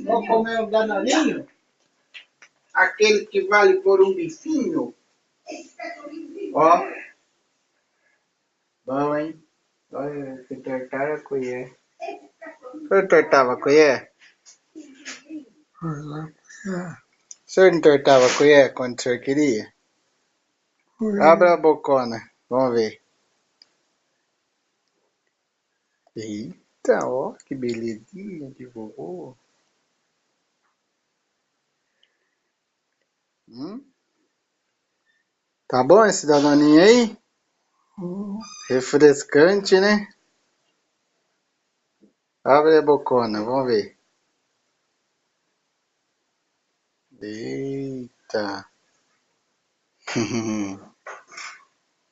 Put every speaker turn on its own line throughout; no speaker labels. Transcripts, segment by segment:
Vou comer o danoninho? Aquele que vale por um bifinho? Ó. Bom, hein? Olha, que tortar a colher. O senhor tortava a colher? O senhor não tortava a colher quando o senhor queria? Abra a bocona. Vamos ver. Eita, ó, que belezinha de vovô. Tá bom esse danoninho aí? Refrescante, né? Abre a bocona, vamos ver. Eita.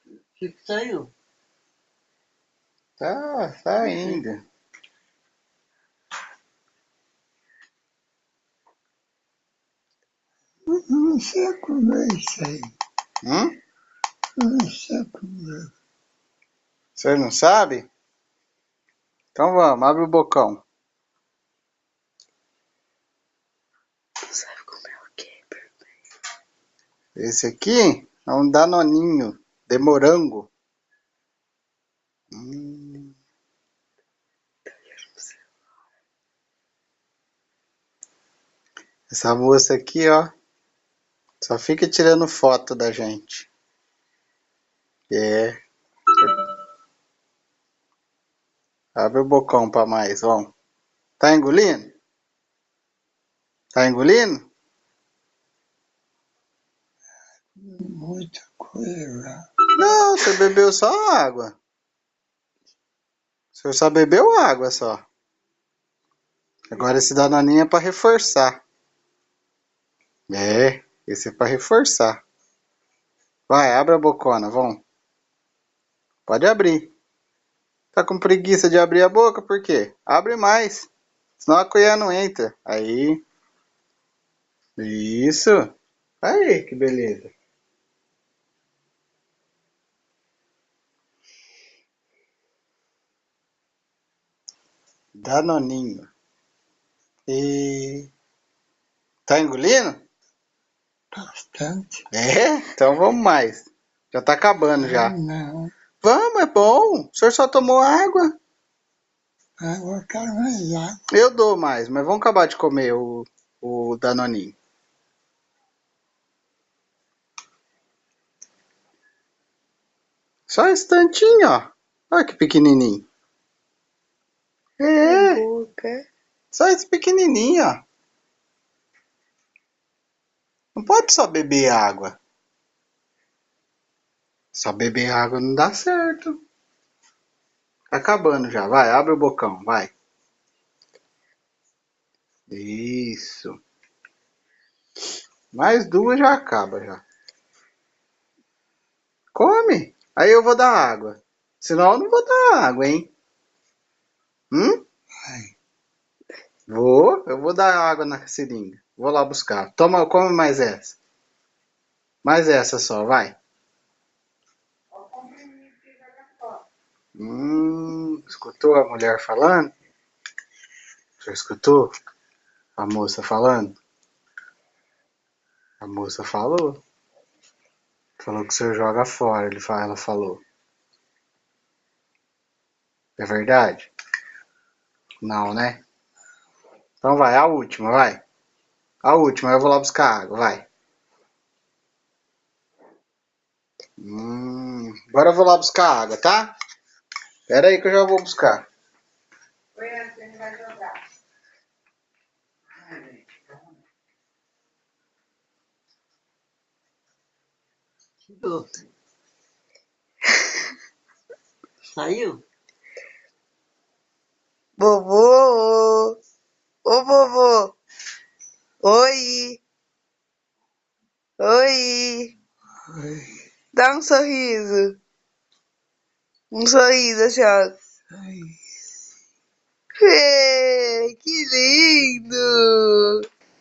O que saiu?
Tá saindo.
Não sei comer isso aí.
Hum?
Não sei comer.
O senhor não sabe? Então vamos, abre o bocão.
Tu sabe comer o quê?
Esse aqui é um danoninho de morango. Essa moça aqui, ó, só fica tirando foto da gente. É. Abre o bocão pra mais, vamos. Tá engolindo? Tá engolindo?
Muita coisa.
Não, você bebeu só água. O senhor só bebeu água só. Agora esse danoninho é pra reforçar. É, esse é pra reforçar. Vai, abre a bocona, vamos. Pode abrir. Tá com preguiça de abrir a boca? Por quê? Abre mais. Senão a colher não entra. Aí. Isso. Aí, que beleza. Danoninho. E... Tá engolindo?
Bastante.
É? Então vamos mais. Já tá acabando já.
Não.
Vamos, é bom. O senhor só tomou água.
Agora eu quero mais água.
Eu dou mais, mas vamos acabar de comer o Danoninho. Só esse tantinho, ó. Olha que pequenininho. É,
Boca.
só esse pequenininho, ó. Não pode só beber água. Só beber água não dá certo. Tá acabando já. Vai, abre o bocão, vai. Isso. Mais duas já acaba já. Come. Aí eu vou dar água. Senão eu não vou dar água, hein?
Vai.
Eu vou dar água na seringa. Vou lá buscar. Toma, come mais essa. Mais essa só, vai. Escutou a mulher falando? Já escutou a moça falando? A moça falou. Falou que o senhor joga fora, ela falou. É verdade? Não, né? Então vai, a última, vai. A última, eu vou lá buscar água, vai. Agora eu vou lá buscar água, tá? Pera aí que eu já vou buscar.
Tirou. Saiu?
Vovô! Ô, vovô! Oi! Oi!
Oi.
Dá um sorriso. Um sorriso, assim, ó.
Ai.
Que lindo!